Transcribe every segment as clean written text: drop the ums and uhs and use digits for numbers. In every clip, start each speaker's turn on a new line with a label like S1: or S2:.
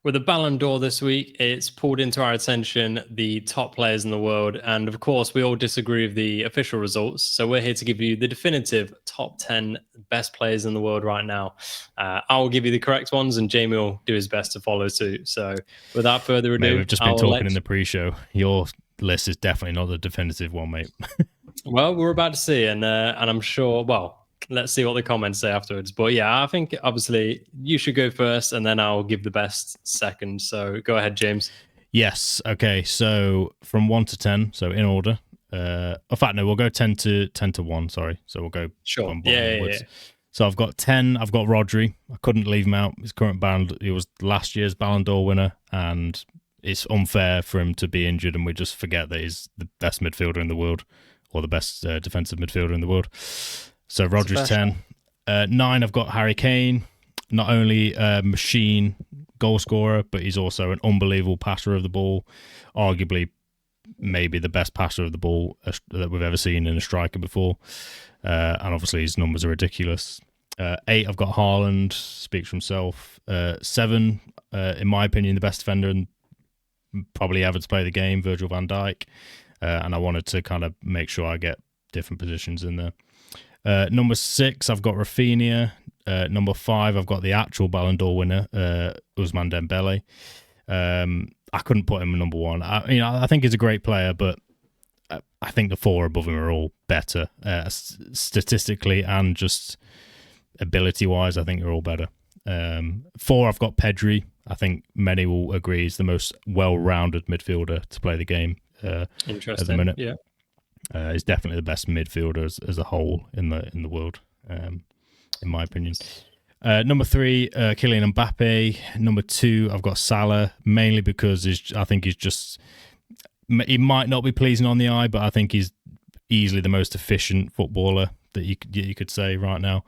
S1: With the Balon d'Or this week, it's pulled into our attention the top players in the world. And of course, we all disagree with the official results. So we're here to give you the definitive top 10 best players in the world right now. I will give you the correct ones, and Jamie will do his best to follow suit. So without further ado,
S2: mate, we've just been talking in the pre-show. Your list is definitely not the definitive one, mate.
S1: Well, we're about to see, and I'm sure, well, let's see what the comments say afterwards. But yeah, I think obviously you should go first, and then I'll give the best second. So go ahead, James.
S2: Yes. Okay. So from 1 to 10, so in order. In fact, no, we'll go 10 to 1. Sorry. So we'll go
S1: Sure.
S2: Yeah. So I've got 10. I've got Rodri. I couldn't leave him out. His current he was last year's Balon d'Or winner, and it's unfair for him to be injured, and we just forget that he's the best midfielder in the world, or the best defensive midfielder in the world. So Rodri's 10. 9, I've got Harry Kane. Not only a machine goal scorer, but he's also an unbelievable passer of the ball. Arguably, maybe the best passer of the ball that we've ever seen in a striker before. And obviously his numbers are ridiculous. 8, I've got Haaland. Speaks for himself. 7, in my opinion, the best defender and probably ever to play the game, Virgil van Dijk. And I wanted to kind of make sure I get different positions in there. Number 6, I've got Rafinha. Number 5, I've got the actual Balon d'Or winner, Ousmane Dembele. I couldn't put him number 1. I think he's a great player, but I think the 4 above him are all better statistically and just ability-wise. I think they're all better. 4, I've got Pedri. I think many will agree he's the most well-rounded midfielder to play the game at the minute.
S1: Yeah.
S2: He's definitely the best midfielder as a whole in the world, in my opinion. Number 3, Kylian Mbappe. Number 2, I've got Salah, mainly because I think he might not be pleasing on the eye, but I think he's easily the most efficient footballer that you could say right now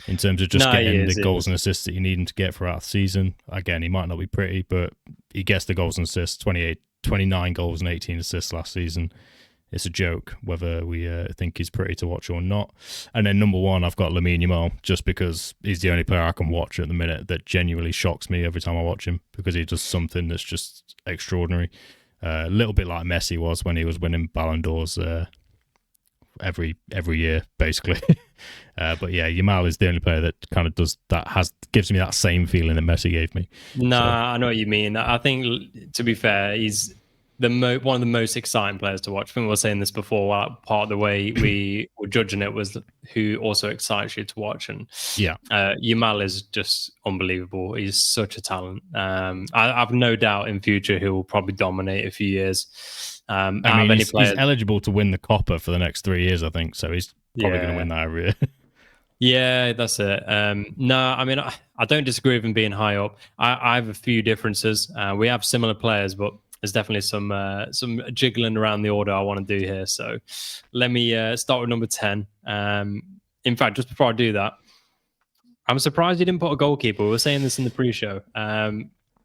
S2: in terms of just getting the goals and assists that you need him to get throughout the season. Again, he might not be pretty, but he gets the goals and assists, 29 goals and 18 assists last season. It's a joke whether we think he's pretty to watch or not. And then number 1, I've got Lamine Yamal, just because he's the only player I can watch at the minute that genuinely shocks me every time I watch him, because he does something that's just extraordinary. A little bit like Messi was when he was winning Balon d'Ors every year, basically. But yeah, Yamal is the only player that kind of gives me that same feeling that Messi gave me.
S1: I know what you mean. I think, to be fair, he's one of the most exciting players to watch. I think we were saying this before. Part of the way we were judging it was who also excites you to watch, and Yamal is just unbelievable. He's such a talent. I have no doubt in future he will probably dominate a few years.
S2: He's eligible to win the Copper for the next 3 years, I think. So he's probably going to win that every year.
S1: Yeah, that's it. I don't disagree with him being high up. I have a few differences. We have similar players, but there's definitely some jiggling around the order I want to do here. So let me start with number 10. In fact, just before I do that, I'm surprised you didn't put a goalkeeper. We were saying this in the pre-show.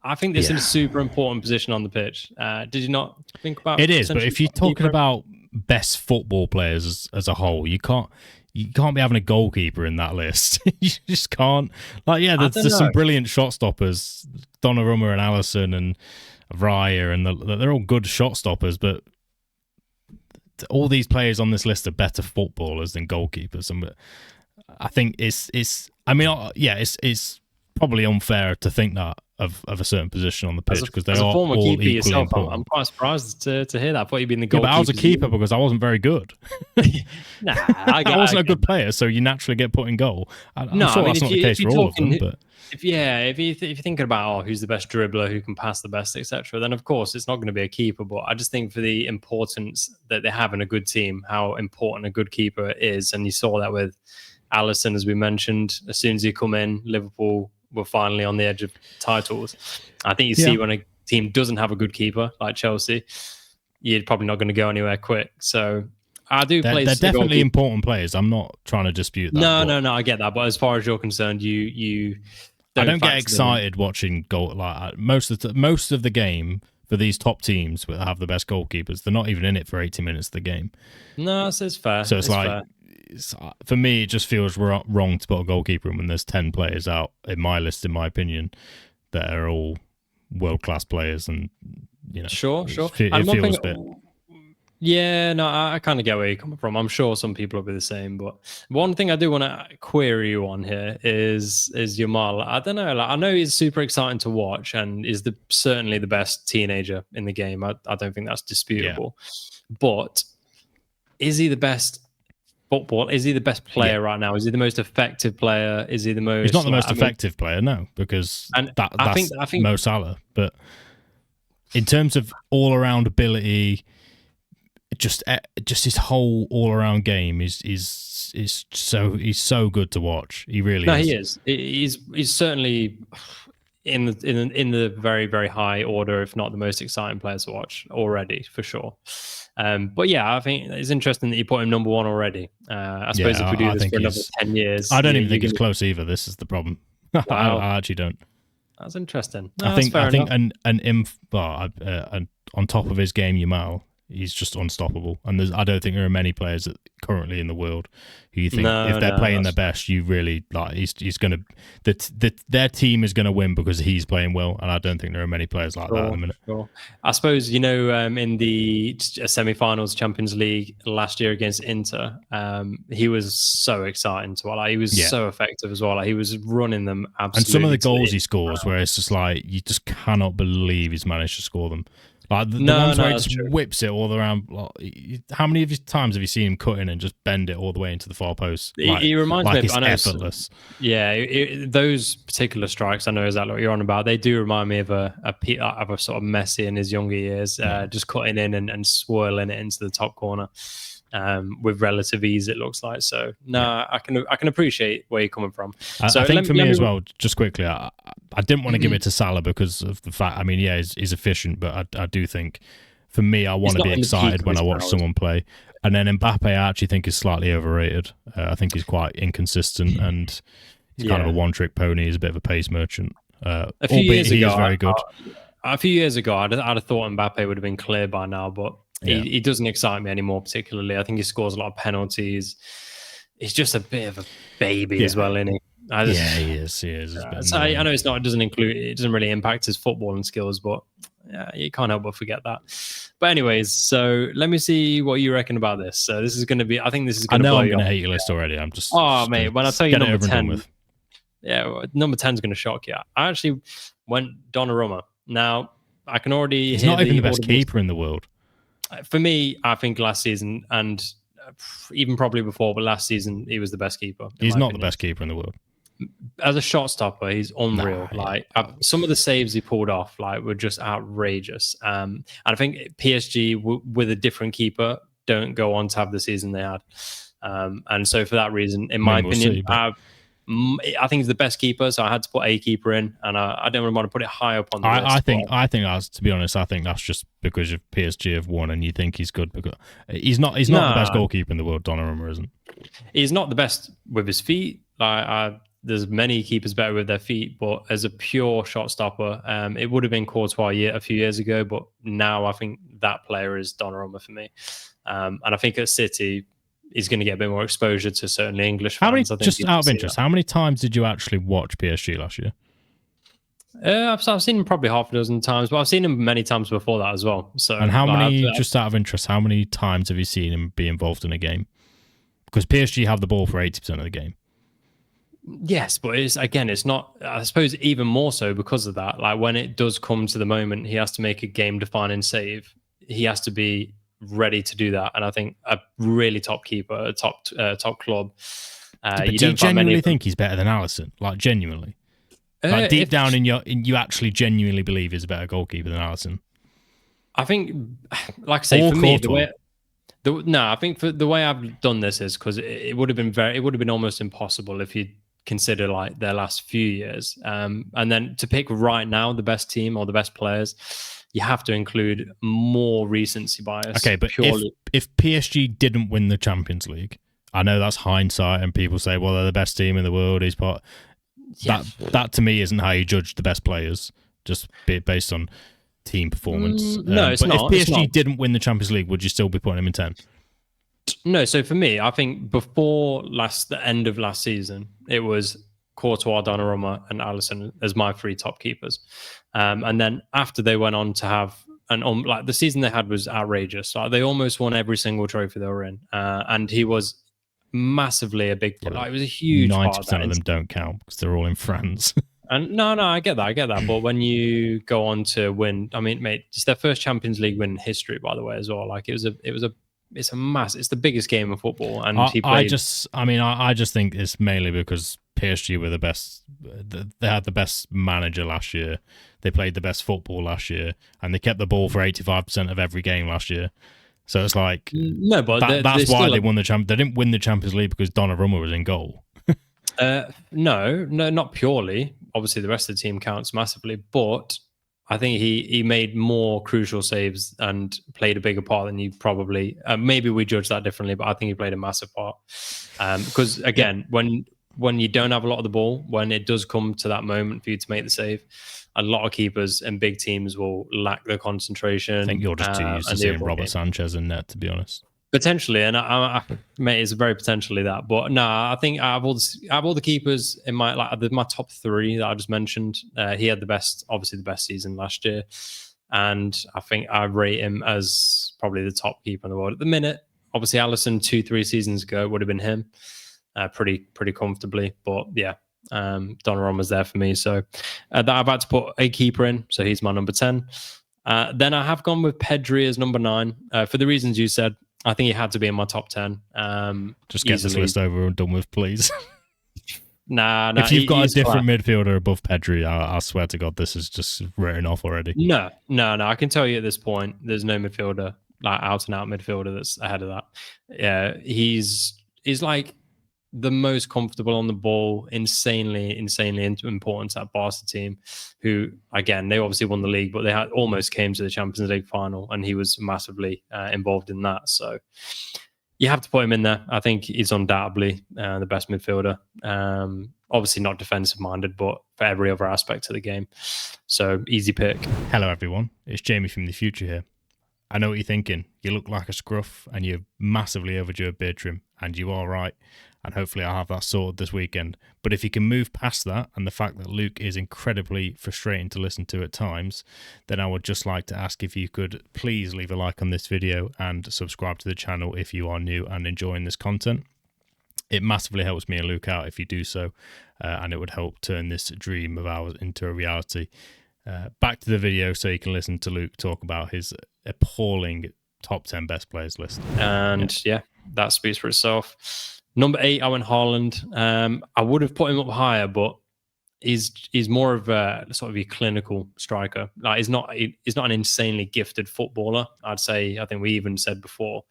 S1: I think this is a super important position on the pitch. Did you not think about
S2: it? Is, but if you're talking about best football players as a whole, you can't be having a goalkeeper in that list. You just can't. There's some brilliant shot stoppers, Donnarumma and Alisson and Raya, and they're all good shot stoppers, but all these players on this list are better footballers than goalkeepers. And I think it's probably unfair to think that of a certain position on the pitch, because they are all equally important.
S1: I'm quite surprised to hear that. I thought you'd been the goalkeeper.
S2: But I was a keeper because I wasn't very good. I wasn't a good player, so you naturally get put in goal. I'm sure that's not the case for all of them, but
S1: if you're thinking about who's the best dribbler, who can pass the best, etc., then of course it's not going to be a keeper. But I just think for the importance that they have in a good team, how important a good keeper is, and you saw that with Alisson, as we mentioned. As soon as he come in, Liverpool were finally on the edge of titles. I think you see when a team doesn't have a good keeper like Chelsea, you're probably not going to go anywhere quick. So I do place.
S2: They're definitely important players. I'm not trying to dispute that.
S1: No, I get that. But as far as you're concerned, you
S2: I don't get excited watching goal like most of the game for these top teams that have the best goalkeepers. They're not even in it for 80 minutes of the game.
S1: No, so it's fair.
S2: So it's like fair. For me, it just feels wrong to put a goalkeeper in when there's 10 players out in my list, in my opinion, that are all world-class players, and
S1: Sure.
S2: it
S1: And one
S2: feels
S1: thing,
S2: a bit.
S1: yeah, no, I kind of get where you're coming from. I'm sure some people will be the same, but one thing I do want to query you on here is Yamal. I don't know. Like, I know he's super exciting to watch and is certainly the best teenager in the game. I don't think that's disputable. But is he the best football? Is he the best player right now? Is he the most effective player? Is he the most?
S2: He's not the most effective player, no, because that's
S1: I think
S2: Mo Salah. But in terms of all-around ability, just his whole all-around game is so good to watch. He really is.
S1: He is. He's certainly in the very, very high order, if not the most exciting player to watch already, for sure. But yeah, I think it's interesting that you put him number one already. I suppose if we do this for another 10 years,
S2: I don't even think it's close either. This is the problem.
S1: Wow.
S2: I actually don't.
S1: That's interesting.
S2: No, I think and on top of his game, Yamal, he's just unstoppable. And I don't think there are many players currently in the world who you think if they're playing their best, you really like. He's going to their team is going to win because he's playing well. And I don't think there are many players like that at the minute.
S1: Sure. I suppose in the semi-finals Champions League last year against Inter, he was so exciting to watch. Like, he was so effective as well. Like, he was running them absolutely.
S2: And some of the goals he scores, where it's just like you just cannot believe he's managed to score them. Like the ones where he just whips it all around. Like, how many times have you seen him cut in and just bend it all the way into the far post? Like,
S1: he reminds me of,
S2: it's effortless.
S1: Those particular strikes, I know exactly what you're on about. They do remind me of a sort of Messi in his younger years, just cutting in and swirling it into the top corner. With relative ease, it looks like. So I can appreciate where you're coming from. So
S2: I think for me as well, just quickly, I didn't want to give it to Salah because of the fact. I mean, he's efficient, but I do think for me, I want to be excited when I watch someone play. And then Mbappe, I actually think is slightly overrated. I think he's quite inconsistent and he's kind of a one-trick pony. He's a bit of a pace merchant.
S1: A few years ago,
S2: he is very good.
S1: A few years ago, I'd have thought Mbappe would have been clear by now, but he doesn't excite me anymore particularly. I think he scores a lot of penalties. He's just a bit of a baby as well, isn't he?
S2: He is.
S1: So I know it doesn't really impact his footballing skills, but you can't help but forget that. But anyways, so let me see what you reckon about this. So this is going to be, I think this is going to.
S2: I know I'm going to hate your list already. I'm just.
S1: Oh mate, when I tell you number 10, number 10 is going to shock you. I actually went Donnarumma. Now I can already.
S2: He's not even the best keeper in the world.
S1: For me, I think last season and even probably before, but last season he was the best keeper.
S2: He's not the best keeper in the world.
S1: As a shot stopper, he's unreal. Some of the saves he pulled off, were just outrageous. And I think PSG with a different keeper don't go on to have the season they had. And so for that reason, in my opinion, I think he's the best keeper, so I had to put a keeper in, and I don't really want to put it high up on the list.
S2: I think that's, to be honest, I think that's just because of PSG have won, and you think he's good because he's not the best goalkeeper in the world. Donnarumma isn't.
S1: He's not the best with his feet. There's many keepers better with their feet, but as a pure shot stopper, it would have been Courtois a few years ago, but now I think that player is Donnarumma for me. And I think at City, he's going to get a bit more exposure to certainly English fans.
S2: Just out of interest, how many times did you actually watch PSG last year?
S1: I've seen him probably half a dozen times, but I've seen him many times before that as well. So,
S2: and how many, just out of interest, how many times have you seen him be involved in a game? Because PSG have the ball for 80% of the game.
S1: Yes, but it's not, I suppose, even more so because of that. Like, when it does come to the moment, he has to make a game-defining save. He has to be ready to do that. And I think a really top keeper, a top club.
S2: But do you genuinely think he's better than Alisson? Like, genuinely? Like, deep down you actually genuinely believe he's a better goalkeeper than Alisson?
S1: I think, like I say, for me, I think for the way I've done this is because it would have been almost impossible if you consider like their last few years. And then to pick right now the best team or the best players, you have to include more recency bias.
S2: Okay, but if PSG didn't win the Champions League, I know that's hindsight and people say, well, they're the best team in the world. That to me isn't how you judge the best players, just based on team performance.
S1: No, it's not.
S2: If PSG didn't win the Champions League, would you still be putting him in 10?
S1: No, so for me, I think before the end of last season, it was Courtois, Donnarumma, and Alisson as my 3 top keepers. And then after they went on to have like the season they had was outrageous. Like they almost won every single trophy they were in, and he was massively a big part. Like, it was a huge part.
S2: 90% of them don't count because they're all in France.
S1: And no, I get that. But when you go on to win, I mean, mate, it's their first Champions League win in history, by the way, as well. Like it's the biggest game of football, and I
S2: just think it's mainly because PSG were the best. They had the best manager last year. They played the best football last year, and they kept the ball for 85% of every game last year. So it's like
S1: no, but
S2: that's why they won the champ. They didn't win the Champions League because Donnarumma was in goal.
S1: No, not purely. Obviously, the rest of the team counts massively, but I think he made more crucial saves and played a bigger part than you probably. Maybe we judge that differently, but I think he played a massive part. Because again, when you don't have a lot of the ball, when it does come to that moment for you to make the save, a lot of keepers and big teams will lack the concentration.
S2: I think you're just too used to seeing Robert Sanchez in net, to be honest.
S1: Potentially, and mate, it's very potentially that. But no, I think I have all the keepers in my my top 3 that I just mentioned. He had the best season last year, and I think I rate him as probably the top keeper in the world at the minute. Obviously, Alisson 2-3 seasons ago would have been him, pretty comfortably. But yeah, Donnarumma's there for me. So that I've had to put a keeper in. So he's my number 10. Then I have gone with Pedri as number 9 for the reasons you said. I think he had to be in my top 10.
S2: Just get this list over and done with, please.
S1: Nah.
S2: If you've got a different midfielder above Pedri, I swear to God, this is just written off already.
S1: No. I can tell you at this point, there's no midfielder, like out and out midfielder that's ahead of that. Yeah, he's like the most comfortable on the ball, insanely important to that Barca team, who, again, they obviously won the league, but they almost came to the Champions League final, and he was massively involved in that. So you have to put him in there. I think he's undoubtedly the best midfielder. Obviously not defensive-minded, but for every other aspect of the game. So easy pick.
S2: Hello, everyone. It's Jamie from the future here. I know what you're thinking. You look like a scruff, and you're massively overdue a beard trim, and you are right. And hopefully I'll have that sorted this weekend. But if you can move past that and the fact that Luke is incredibly frustrating to listen to at times, then I would just like to ask if you could please leave a like on this video and subscribe to the channel if you are new and enjoying this content. It massively helps me and Luke out if you do so, and it would help turn this dream of ours into a reality. Back to the video so you can listen to Luke talk about his appalling top 10 best players list.
S1: And yeah that speaks for itself. Number 8, I went Haaland. I would have put him up higher, but he's more of a sort of a clinical striker. Like he's not an insanely gifted footballer. I'd say. I think we even said before,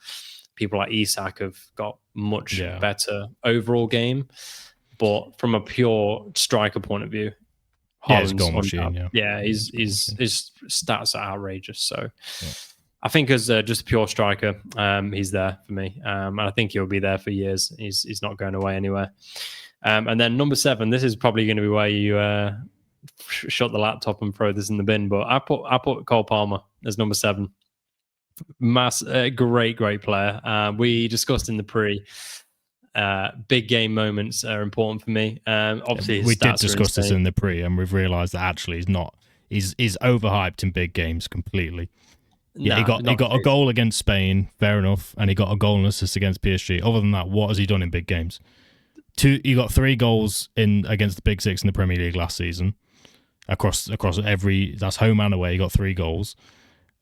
S1: people like Isak have got much better overall game, but from a pure striker point of view,
S2: Haaland's goal machine.
S1: His stats are outrageous. So. Yeah. I think as just a pure striker, he's there for me. And I think he'll be there for years. He's not going away anywhere. And then number 7, this is probably going to be where you shut the laptop and throw this in the bin. But I put Cole Palmer as number 7. Great player. We discussed in the pre, big game moments are important for me. Obviously,
S2: we did discuss this in the pre, and we've realised that actually he's not. He's overhyped in big games completely. Yeah, he got a goal against Spain, fair enough, and he got a goal and assist against PSG. Other than that, what has he done in big games? He got 3 goals against the Big Six in the Premier League last season. Across that's home and away, he got 3 goals,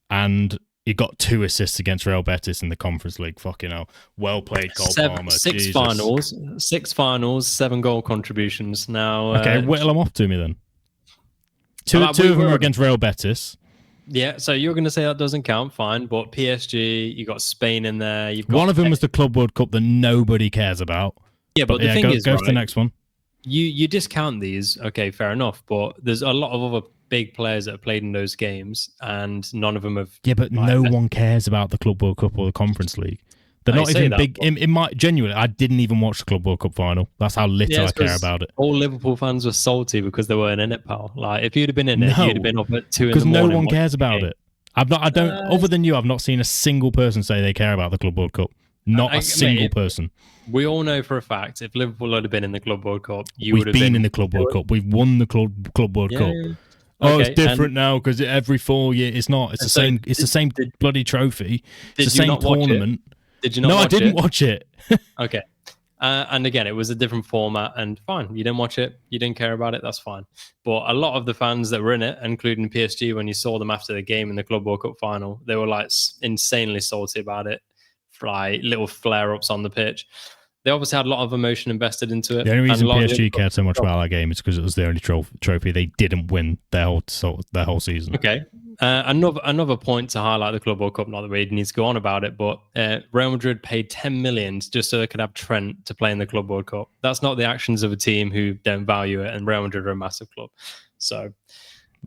S2: and he got 2 assists against Real Betis in the Conference League. Fucking hell, well played, Cole Palmer.
S1: 6 finals, 7 goal contributions. Now,
S2: okay, whittle them off to me then. Two of them are against Real Betis.
S1: Yeah, so you're going to say that doesn't count, fine, but PSG, you got Spain in there. You've got
S2: one of them was the Club World Cup that nobody cares about.
S1: Yeah, but the thing is,
S2: go to the next one.
S1: You discount these, okay, fair enough, but there's a lot of other big players that have played in those games, and none of them have.
S2: Yeah, but no one cares about the Club World Cup or the Conference League. They're not even big. In my genuinely, I didn't even watch the Club World Cup final. That's how little I care about it.
S1: All Liverpool fans were salty because they weren't in it, pal. Like if you'd have been in it, you'd have been up at 2 in the morning.
S2: Because no one cares about it. I don't. Other than you, I've not seen a single person say they care about the Club World Cup. Not a single person.
S1: We all know for a fact if Liverpool had been in the Club World Cup,
S2: We've been in the Club World Cup. We've won the Club World Cup.
S1: Yeah.
S2: Oh, okay, it's different now because every 4 years it's not. It's the same. It's the same bloody trophy. It's the same tournament.
S1: Did you not?
S2: No,
S1: watch
S2: I didn't watch it.
S1: Okay. And again, it was a different format, and fine. You didn't watch it. You didn't care about it. That's fine. But a lot of the fans that were in it, including PSG, when you saw them after the game in the Club World Cup final, they were like insanely salty about it. Like little flare-ups on the pitch. They obviously had a lot of emotion invested into it.
S2: The only reason PSG cared so much about that game is because it was the only trophy they didn't win their whole season.
S1: Okay. Another point to highlight the Club World Cup, not that we need to go on about it, but Real Madrid paid 10 million just so they could have Trent to play in the Club World Cup. That's not the actions of a team who don't value it, and Real Madrid are a massive club. So,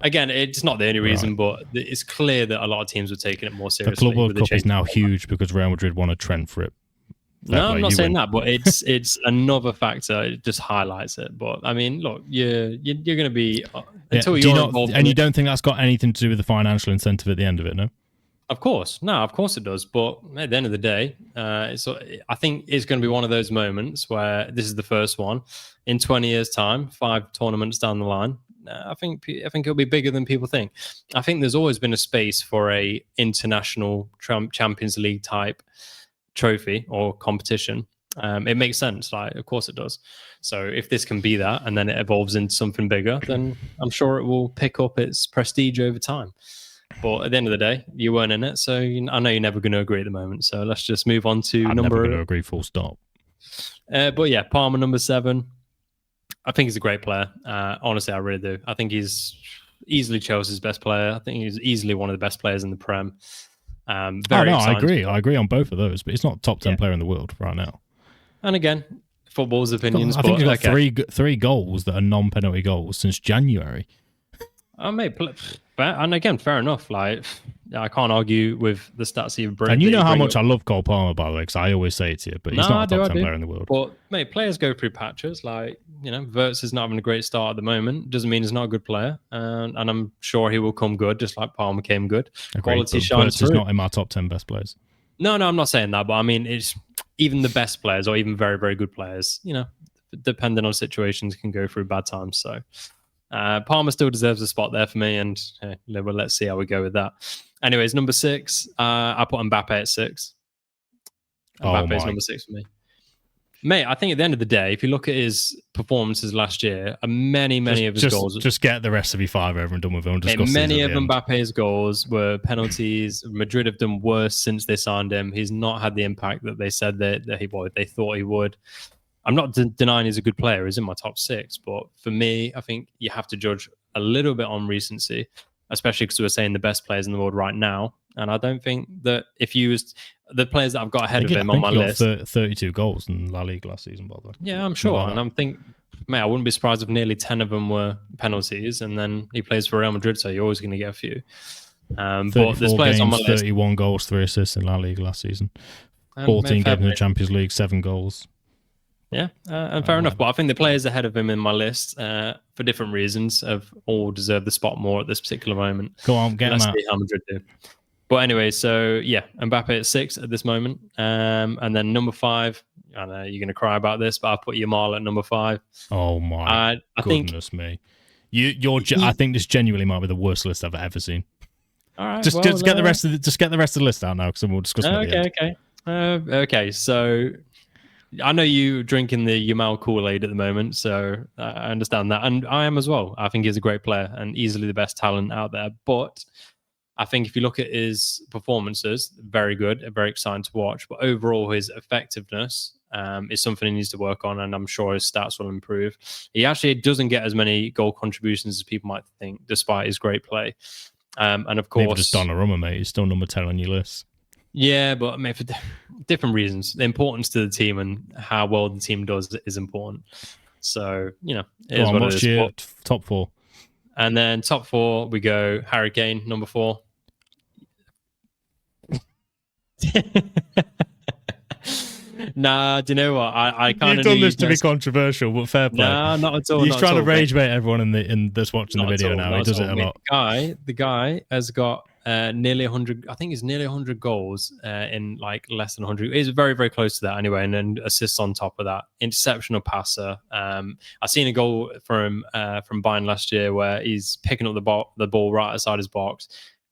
S1: again, it's not the only reason, but it's clear that a lot of teams were taking it more seriously.
S2: The Club World Cup is now huge because Real Madrid wanted Trent for it.
S1: No, I'm not saying that, but it's another factor. It just highlights it. But I mean, look, you're going to be until you're involved,
S2: and you don't think that's got anything to do with the financial incentive at the end of it, no?
S1: Of course, it does. But at the end of the day, I think it's going to be one of those moments where this is the first one in 20 years' time, 5 tournaments down the line. I think it'll be bigger than people think. I think there's always been a space for a international Champions League type trophy or competition. It makes sense. Like, of course it does. So if this can be that and then it evolves into something bigger, then I'm sure it will pick up its prestige over time. But at the end of the day, you weren't in it, so I know you're never going to agree at the moment. So let's just move on to
S2: I'm never going to agree, full stop.
S1: But yeah, Palmer, number 7. I think he's a great player. Honestly, I really do. I think he's easily Chelsea's best player. I think he's easily one of the best players in the Prem.
S2: I agree. I agree on both of those, but he's not top 10 player in the world right now.
S1: And again, football's opinions.
S2: I think he's got three goals that are non-penalty goals since January.
S1: And again, fair enough. Like, I can't argue with the stats you've brought.
S2: And you know how much I love Cole Palmer, by the way, because I always say it to you, but he's not a top 10 player in the world.
S1: But mate, players go through patches. Like, Wirtz is not having a great start at the moment. Doesn't mean he's not a good player, and I'm sure he will come good, just like Palmer came good.
S2: Quality shines through. Wirtz is not in my top 10 best players.
S1: No, I'm not saying that, but I mean, it's even the best players or even very, very good players. Depending on situations, can go through bad times. So. Palmer still deserves a spot there for me, and let's see how we go with that. Anyways, number 6, I put Mbappe at 6. Mbappe is number 6 for me. Mate, I think at the end of the day, if you look at his performances last year, many of his goals...
S2: Just get the rest of your 5 over and done with it.
S1: Many of Mbappe's goals were penalties. Madrid have done worse since they signed him. He's not had the impact that they said that they thought he would. I'm not denying he's a good player. He's in my top 6. But for me, I think you have to judge a little bit on recency, especially because we're saying the best players in the world right now. And I don't think that if you used the players that I've got ahead of him on my list...
S2: 32 goals in La Liga last season, by the way.
S1: Yeah, I'm sure. And I wouldn't be surprised if nearly 10 of them were penalties. And then he plays for Real Madrid, so you're always going to get a few. But there's players on my list.
S2: 31 goals, 3 assists in La Liga last season. 14 games in the Champions League, 7 goals.
S1: Yeah, and fair enough. But I think the players ahead of him in my list, for different reasons, have all deserved the spot more at this particular moment.
S2: Go on, get them out.
S1: See how Madrid do. But anyway, so yeah, Mbappe at 6 at this moment. And then number 5, I know you're going to cry about this, but I'll put Yamal at number 5.
S2: Oh my goodness me. I think this genuinely might be the worst list I've ever seen.
S1: All right,
S2: just get the rest of the list out now, because we'll discuss it.
S1: Okay, so... I know you drinking the Yamal Kool-Aid at the moment, so I understand that. And I am as well. I think he's a great player and easily the best talent out there. But I think if you look at his performances, very good, very exciting to watch. But overall, his effectiveness is something he needs to work on, and I'm sure his stats will improve. He actually doesn't get as many goal contributions as people might think, despite his great play. And of course...
S2: Maybe just Donnarumma, mate. He's still number 10 on your list.
S1: Yeah, but I mean, for different reasons. The importance to the team and how well the team does is important. So,
S2: what's your top 4?
S1: And then top 4, we go Harry Kane, number 4. Nah, do you know what? I kind of.
S2: You've done this to be controversial, but fair play.
S1: Nah, not at all.
S2: He's trying to rage bait everyone in that's watching the video now. He does it a lot.
S1: The guy has got nearly 100. I think he's nearly 100 goals in like less than 100. He's very, very close to that anyway, and then assists on top of that. Interceptional passer. I seen a goal from Bayern last year where he's picking up the ball right outside his box,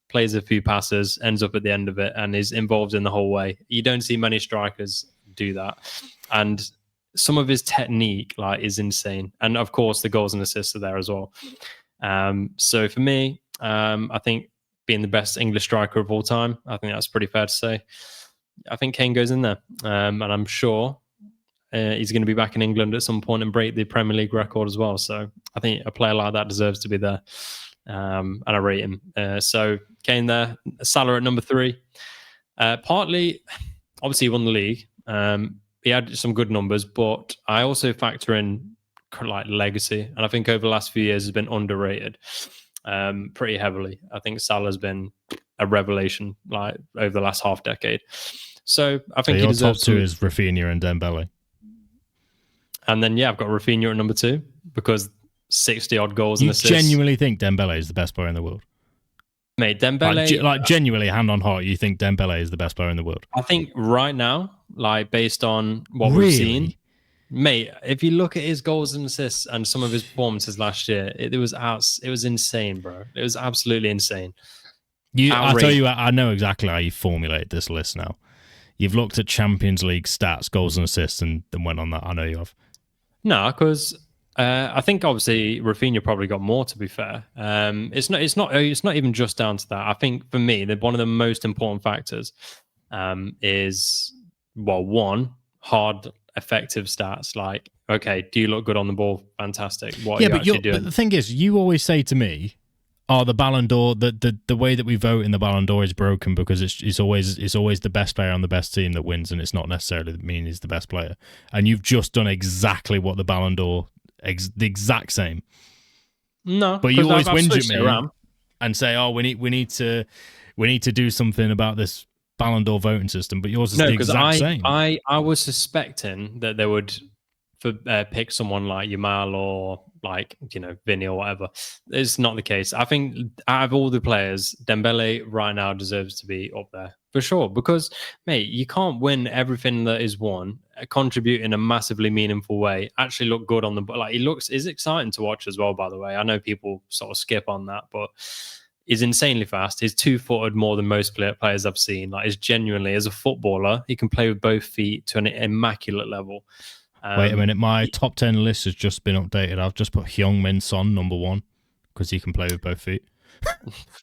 S1: plays a few passes, ends up at the end of it, and is involved in the whole way. You don't see many strikers do that, and some of his technique is insane. And of course, the goals and assists are there as well. So for me, I think being the best English striker of all time, I think that's pretty fair to say. I think Kane goes in there, and I'm sure he's going to be back in England at some point and break the Premier League record as well. So I think a player like that deserves to be there, and I rate him. So Kane there, Salah at number 3. Partly, obviously, he won the league. He had some good numbers, but I also factor in legacy, and I think over the last few years has been underrated pretty heavily. I think Salah's been a revelation over the last half decade. So I think
S2: your he deserves top 2 is Rafinha and Dembele.
S1: And then I've got Rafinha at number 2 because 60 odd goals and assists.
S2: You genuinely think Dembele is the best player in the world?
S1: Mate, Dembele...
S2: genuinely, hand on heart, you think Dembele is the best player in the world?
S1: I think right now, based on what we've seen... Mate, if you look at his goals and assists and some of his performances last year, it was insane, bro. It was absolutely insane.
S2: I'll tell you, I know exactly how you formulate this list now. You've looked at Champions League stats, goals and assists, and then went on that. I know you have.
S1: No, because I think obviously Rafinha probably got more. To be fair, it's not even just down to that. I think for me, one of the most important factors is one, hard, effective stats. Okay, do you look good on the ball? Fantastic. What are you actually doing?
S2: But the thing is, you always say to me, the Balon d'Or, the way that we vote in the Balon d'Or is broken because it's always the best player on the best team that wins, and it's not necessarily mean he's the best player. And you've just done exactly what the Balon d'Or, the exact same.
S1: No,
S2: but you always whinge at me and say, we need to do something about this Balon d'Or voting system. But yours is the exact same.
S1: I was suspecting that they would pick someone like Yamal or Vinny or whatever. It's not the case. I think out of all the players, Dembele right now deserves to be up there for sure. Because, mate, you can't win everything that is won, contribute in a massively meaningful way, actually look good on the is exciting to watch as well. By the way, I know people sort of skip on that, but he's insanely fast. He's 2-footed more than most players I've seen. He's genuinely, as a footballer, he can play with both feet to an immaculate level.
S2: Wait a minute, my top 10 list has just been updated. I've just put Heung-min Son number 1 because he can play with both feet.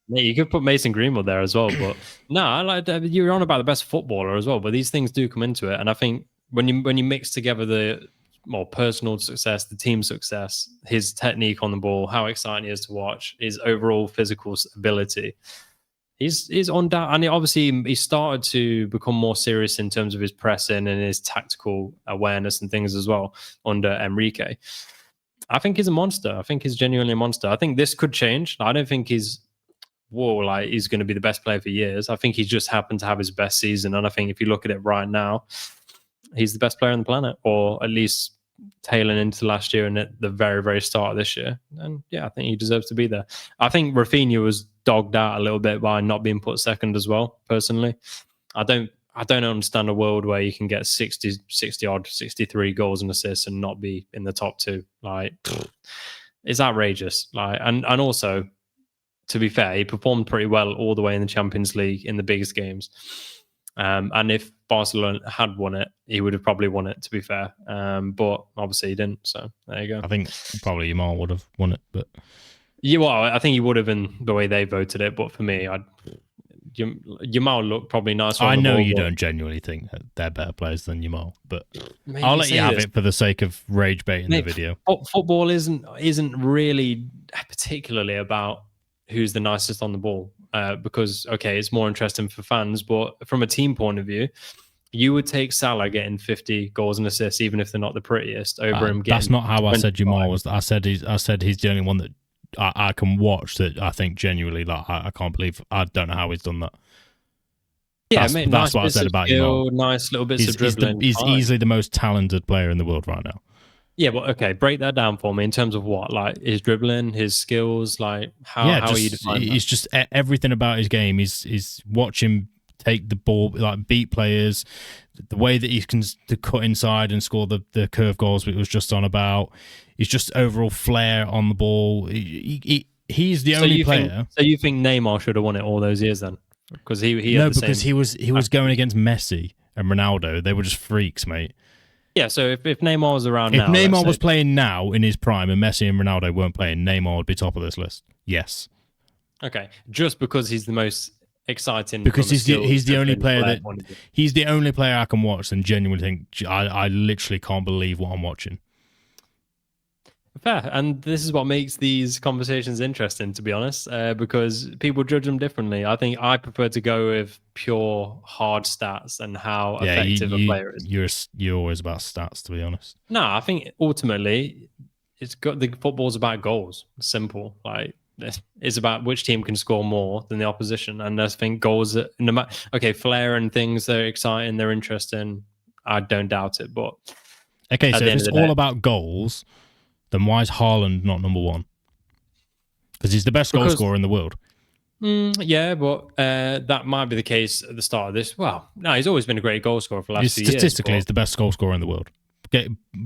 S1: Yeah, you could put Mason Greenwood there as well, but no, you're on about the best footballer as well. But these things do come into it, and I think when you mix together the more personal success, the team success, his technique on the ball, how exciting he is to watch, his overall physical ability. He's on that, and he started to become more serious in terms of his pressing and his tactical awareness and things as well under Enrique. I think he's a monster. I think he's genuinely a monster. I think this could change. I don't think he's going to be the best player for years. I think he's just happened to have his best season, and I think if you look at it right now, he's the best player on the planet, or at least tailing into last year and at the very, very start of this year. And I think he deserves to be there. I think Rafinha was dogged out a little bit by not being put second as well, personally. I don't understand a world where you can get 60 odd, 63 goals and assists and not be in the top 2. It's outrageous. And also, to be fair, he performed pretty well all the way in the Champions League in the biggest games. And if Barcelona had won it, he would have probably won it, to be fair. But obviously he didn't, so there you go.
S2: I think probably Yamal would have won it, but...
S1: I think he would have in the way they voted it, but for me, Yamal looked probably nicer.
S2: I know you don't genuinely think that they're better players than Yamal, but I'll let you have it for the sake of rage baiting the video.
S1: Football isn't really particularly about who's the nicest on the ball. Because it's more interesting for fans, but from a team point of view, you would take Salah getting 50 goals and assists, even if they're not the prettiest, over him getting.
S2: That's not how I said Jamal was. I said he's the only one that I can watch that I think genuinely I can't believe. I don't know how he's done that.
S1: Yeah,
S2: that's,
S1: mate,
S2: that's what I said about Jamal.
S1: Nice little bits of dribbling.
S2: He's easily the most talented player in the world right now.
S1: Yeah, but okay, break that down for me in terms of what, like his dribbling, his skills, like
S2: Yeah,
S1: how are you
S2: just
S1: defining that?
S2: it's just everything about his game is watch him take the ball, like beat players, the way that he can to cut inside and score the curve goals we was just on about. He's just overall flair on the ball. He's the only player.
S1: So you think Neymar should have won it all those years then? Because he had
S2: No,
S1: the
S2: because
S1: same.
S2: he was going against Messi and Ronaldo. They were just freaks, mate.
S1: Yeah, so if Neymar was around
S2: If
S1: now, let's
S2: Neymar
S1: say,
S2: was playing now in his prime and Messi and Ronaldo weren't playing, Neymar would be top of this list. Yes,
S1: okay, just because he's the most exciting
S2: because
S1: from a skill
S2: he's the only
S1: dribbling
S2: player
S1: flair
S2: that
S1: point of view.
S2: he's the only player I can watch and genuinely think I literally can't believe what I'm watching.
S1: Fair, and this is what makes these conversations interesting, to be honest, because people judge them differently. I think I prefer to go with pure hard stats and how
S2: Yeah,
S1: effective a player is.
S2: you're always about stats, to be honest.
S1: No, I think ultimately it's got the football's about goals. Simple, like it's about which team can score more than the opposition, and I think goals. No matter, okay, flair and things, they're exciting, they're interesting. I don't doubt it, but
S2: Okay,
S1: at
S2: so
S1: the
S2: if
S1: end of
S2: it's
S1: the
S2: all
S1: day,
S2: about goals, then why is Haaland not number one? Because he's the best goal
S1: because
S2: scorer in the world.
S1: yeah, but that might be the case at the start of this. Well, no, he's always been a great goal scorer for the last few years.
S2: Statistically,
S1: But
S2: he's the best goal scorer in the world.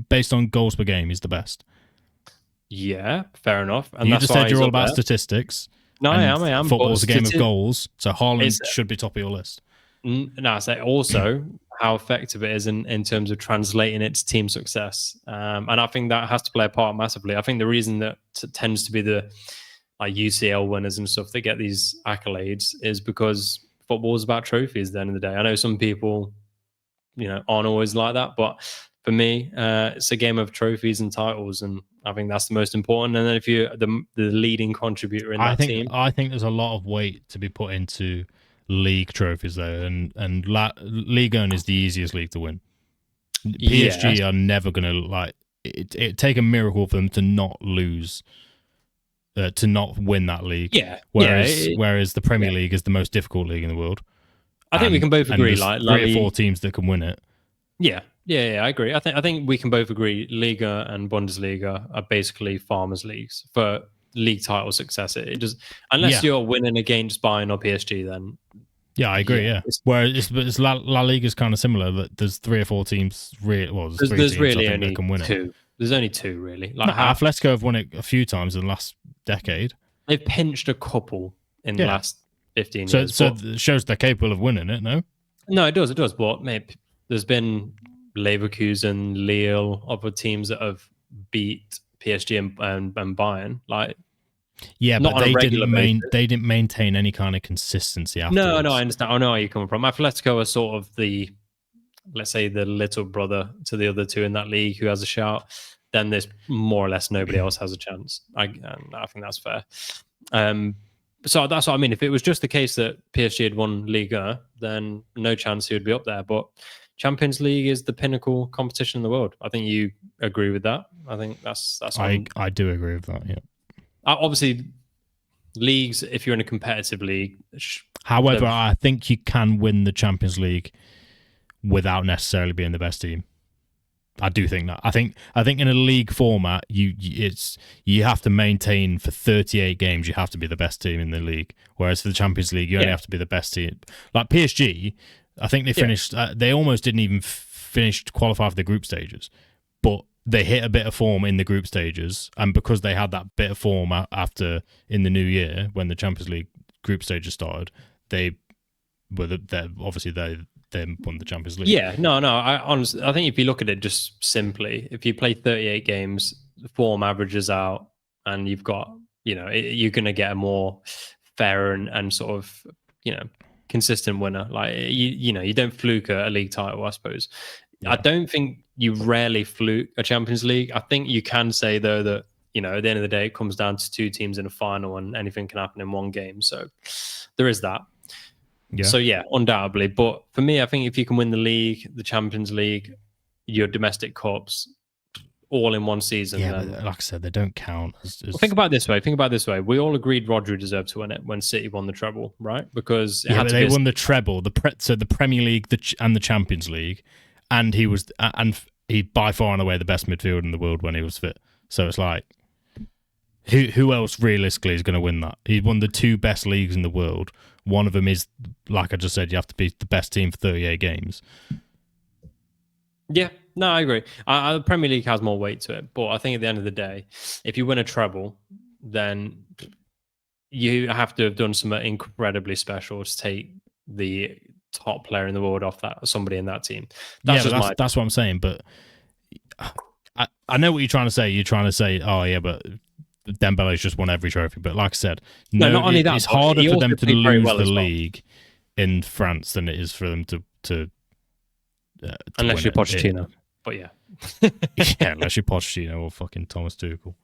S2: Based on goals per game, he's the best.
S1: yeah, fair enough. And
S2: You
S1: that's
S2: just
S1: why
S2: said
S1: he's
S2: you're all
S1: up
S2: about
S1: there.
S2: statistics.
S1: No,
S2: And
S1: I am. But
S2: football's a game of goals, so Haaland
S1: it's
S2: should be top of your list.
S1: no, I say also how effective it is in terms of translating it to team success. And I think that has to play a part massively. I think the reason that tends to be the like UCL winners and stuff that get these accolades is because football is about trophies at the end of the day. I know some people, aren't always like that, but for me, it's a game of trophies and titles, and I think that's the most important. And then if you're the leading contributor in that team,
S2: I think there's a lot of weight to be put into league trophies though, and Ligue 1 is the easiest league to win.
S1: yeah,
S2: PSG are never gonna it take a miracle for them to not lose. To not win that league,
S1: yeah,
S2: whereas the Premier League is the most difficult league in the world.
S1: I think we can both agree.
S2: There's
S1: Like
S2: three or four teams that can win it.
S1: Yeah, I agree. I think we can both agree. Liga and Bundesliga are basically farmers' leagues for league title success. It just unless you're winning against Bayern or PSG, then
S2: yeah, I agree. Yeah, whereas it's La Liga is kind of similar. There's three or four teams. There's three teams
S1: really
S2: I think
S1: only
S2: that can win
S1: two.
S2: it.
S1: There's only two really. Like
S2: No, Atletico have won it a few times in the last decade.
S1: They've pinched a couple in the last 15 years.
S2: So it shows they're capable of winning it.
S1: No, it does. But maybe there's been Leverkusen, Lille, other teams that have beat PSG and Bayern. Like,
S2: yeah,
S1: not
S2: but
S1: on a regular basis.
S2: They didn't maintain any kind of consistency afterwards.
S1: No, I understand. I know where you're coming from. Atletico are sort of let's say the little brother to the other two in that league who has a shout. Then there's more or less nobody else has a chance. I think that's fair. So that's what I mean. If it was just the case that PSG had won Liga, then no chance he would be up there. But Champions League is the pinnacle competition in the world. I think you agree with that. I think that's.
S2: I do agree with that. Yeah.
S1: Obviously, leagues. If you're in a competitive league,
S2: however, I think you can win the Champions League without necessarily being the best team. I do think that. I think in a league format, you have to maintain for 38 games. You have to be the best team in the league. Whereas for the Champions League, you only have to be the best team. Like PSG, I think they finished. They almost didn't even finish to qualify for the group stages, but they hit a bit of form in the group stages, and because they had that bit of form after in the new year when the Champions League group stages started, they won the Champions League.
S1: Yeah, no. I honestly, I think if you look at it just simply, if you play 38 games, the form averages out, and you've got, you're going to get a more fair and sort of, consistent winner. Like you don't fluke a league title, I suppose. Yeah. I don't think you rarely fluke a Champions League. I think you can say though that at the end of the day, it comes down to two teams in a final, and anything can happen in one game. So there is that. Yeah. So yeah, undoubtedly. But for me, I think if you can win the league, the Champions League, your domestic cups, all in one season,
S2: then, but like I said, they don't count.
S1: Well, think about it this way. We all agreed Rodri deserved to win it when City won the treble, right? Because
S2: they won the treble, so the Premier League and the Champions League, and he was and He by far and away the best midfielder in the world when he was fit. So it's like, who else realistically is going to win that? He won the 2 best leagues in the world. One of them is, like I just said, you have to be the best team for 38 games.
S1: Yeah, no, I agree. The Premier League has more weight to it, but I think at the end of the day, if you win a treble, then you have to have done something incredibly special to take the top player in the world off somebody in that team.
S2: That's what I'm saying. But I know what you're trying to say. You're trying to say, oh yeah, but Dembele's just won every trophy. But like I said, no,
S1: not only that,
S2: it's harder for them to lose the
S1: well.
S2: league in France than it is for them to
S1: unless you're Pochettino. But yeah.
S2: Yeah, unless you're Pochettino or fucking Thomas Tuchel.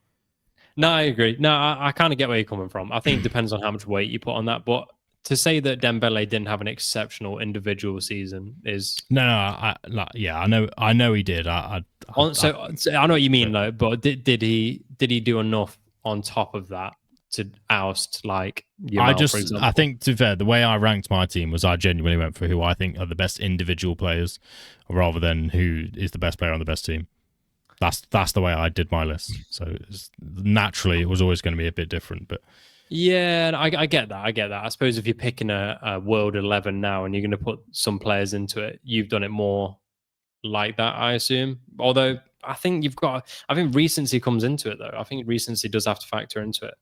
S1: No, I agree. No, I kind of get where you're coming from. I think it depends on how much weight you put on that. But to say that Dembele didn't have an exceptional individual season is
S2: I know he did. I know
S1: what you mean though. But did he do enough on top of that to oust like Yamal, for example?
S2: I think, to be fair, the way I ranked my team was I genuinely went for who I think are the best individual players rather than who is the best player on the best team. That's the way I did my list. So naturally, it was always going to be a bit different. But
S1: yeah, I get that. I suppose if you're picking a World 11 now and you're going to put some players into it, you've done it more like that, I assume. Although I think recency comes into it, though. I think recency does have to factor into it.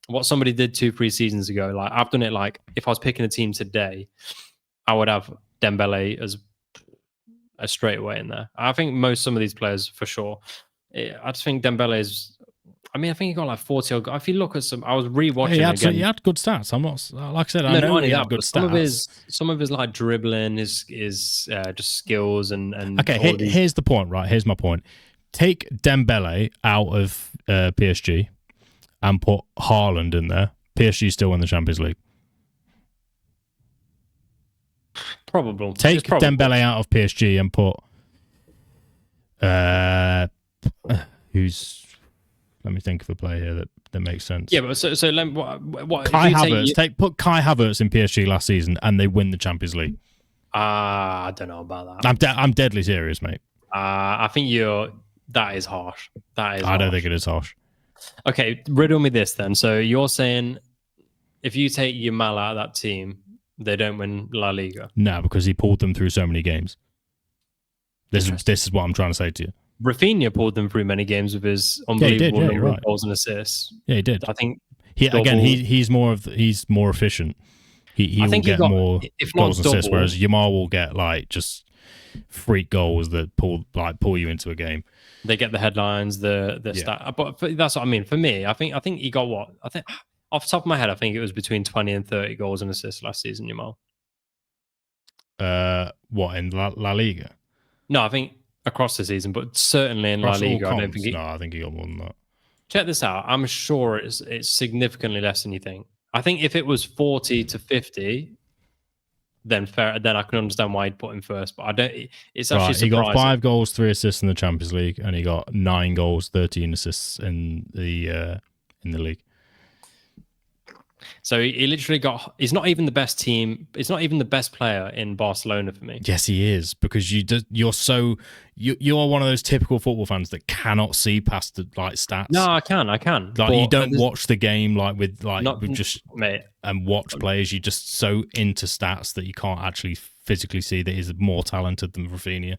S1: What somebody did 2-3 seasons ago, like I've done it. Like if I was picking a team today, I would have Dembele as a straight away in there. I think some of these players for sure. I just think Dembele is. I mean, I think he got like 40 or if you look at some, I was rewatching again.
S2: He had good stats. I'm not, like I said, I know he had good stats.
S1: Some of his like dribbling is just skills and
S2: okay. Here's the point, right? Here's my point. Take Dembele out of PSG and put Haaland in there. PSG still win the Champions League.
S1: Probable.
S2: Take Dembele out of PSG and put who's. Let me think of a player here that makes sense.
S1: Yeah, but so what
S2: Kai Havertz. Put Kai Havertz in PSG last season, and they win the Champions League.
S1: I don't know about that.
S2: I'm deadly serious, mate.
S1: I think that is harsh.
S2: I don't think it is harsh.
S1: Okay, riddle me this then. So you're saying if you take Yamal out of that team, they don't win La Liga?
S2: No, because he pulled them through so many games. This is what I'm trying to say to you.
S1: Rafinha pulled them through many games with his unbelievable number of goals and assists.
S2: Yeah, he did.
S1: I think
S2: he's more efficient. He will get more goals and assists, whereas Yamal will get like just freak goals that pull you into a game.
S1: They get the headlines, the stat. But that's what I mean. For me, I think he got what? I think off the top of my head, I think it was between 20 and 30 goals and assists last season, Yamal.
S2: What, in La Liga?
S1: No, I think across the season, but certainly in La Liga, I don't think
S2: I think he got more than that.
S1: Check this out. I'm sure it's significantly less than you think. I think if it was 40 to 50, then I can understand why he'd put him first. But I don't. It's actually surprising. He
S2: got 5 goals, 3 assists in the Champions League, and he got 9 goals, 13 assists in the league.
S1: So he literally he's not even the best team. It's not even the best player in Barcelona for me.
S2: Yes, he is, because you're one of those typical football fans that cannot see past the stats.
S1: No, I can.
S2: Like you don't watch the game with just
S1: mate
S2: and watch players. You're just so into stats that you can't actually physically see that he's more talented than Rafinha.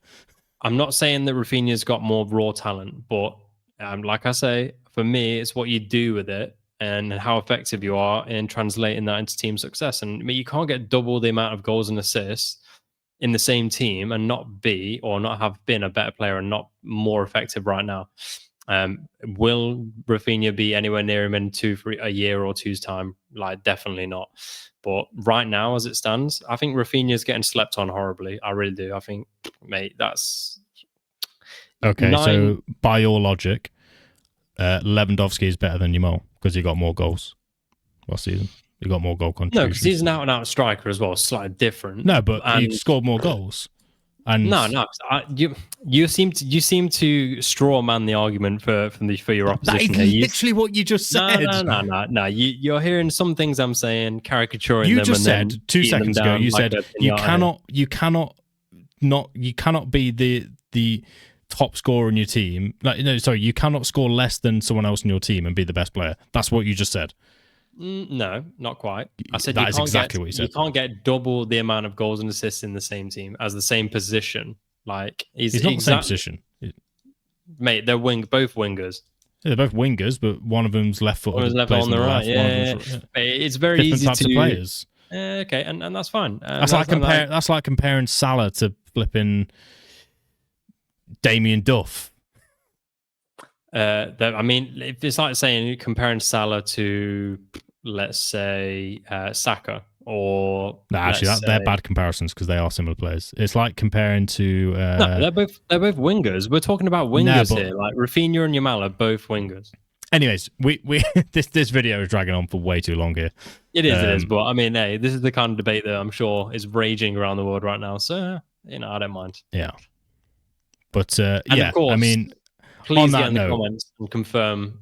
S1: I'm not saying that Rafinha's got more raw talent, but like I say, for me, it's what you do with it and how effective you are in translating that into team success. And I mean, you can't get double the amount of goals and assists in the same team and not have been a better player and not more effective right now. Will Rafinha be anywhere near him in a year or two's time? Like, definitely not. But right now, as it stands, I think Rafinha's getting slept on horribly. I really do. I think, mate, that's...
S2: Okay, so by your logic, Lewandowski is better than Yamal because he got more goals last season. He got more goal contributions.
S1: No, because he's an out-and-out striker as well, slightly different.
S2: No, but he scored more goals. And
S1: no, you seem to straw man the argument for your opposition.
S2: That is literally what you just said.
S1: No. You're hearing some things I'm saying, caricaturing them.
S2: You just said 2 seconds ago. You said you cannot be the top scorer in your team. Sorry, you cannot score less than someone else in your team and be the best player. That's what you just said.
S1: No, not quite. I said
S2: that is exactly what you said.
S1: You can't get double the amount of goals and assists in the same team as the same position. Like
S2: he's not the same position,
S1: mate. They're both wingers.
S2: Yeah, they're both wingers, but one of them's left-footed.
S1: One is left on the right. Yeah. It's very
S2: different
S1: easy
S2: types
S1: to
S2: of players.
S1: Okay, and that's fine.
S2: That's like comparing Salah to flipping Damien Duff.
S1: I mean, it's like saying comparing Salah to, let's say, Saka, or
S2: actually, they're bad comparisons because they are similar players. It's like comparing to.
S1: No, they're both wingers. We're talking about wingers here. Like Rafinha and Yamal are both wingers.
S2: Anyways, we this video is dragging on for way too long here.
S1: It is. But I mean, hey, this is the kind of debate that I'm sure is raging around the world right now. So I don't mind.
S2: Yeah. But of course, I mean,
S1: please get in the comments and confirm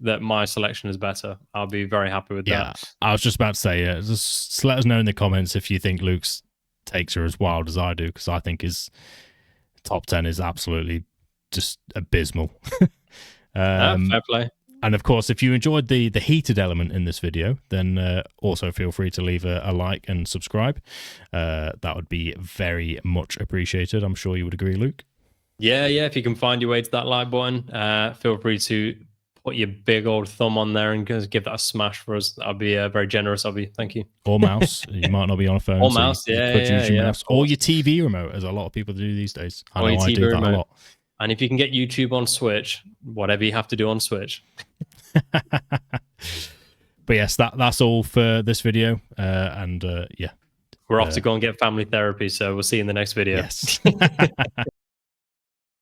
S1: that my selection is better. I'll be very happy with that.
S2: I was just about to say, just let us know in the comments if you think Luke's takes are as wild as I do, because I think his top 10 is absolutely just abysmal.
S1: Fair play.
S2: And of course, if you enjoyed the heated element in this video, then also feel free to leave a like and subscribe. That would be very much appreciated. I'm sure you would agree, Luke.
S1: Yeah. If you can find your way to that like button, feel free to put your big old thumb on there and give that a smash for us. I'll be very generous of you. Thank you.
S2: Or mouse. You might not be on a phone.
S1: Or mouse, mouse.
S2: Or your TV remote, as a lot of people do these days. I know I do that a lot.
S1: And if you can get YouTube on Switch, whatever you have to do on Switch.
S2: But yes, that's all for this video. And yeah.
S1: We're off to go and get family therapy, so we'll see you in the next video.
S2: Yes.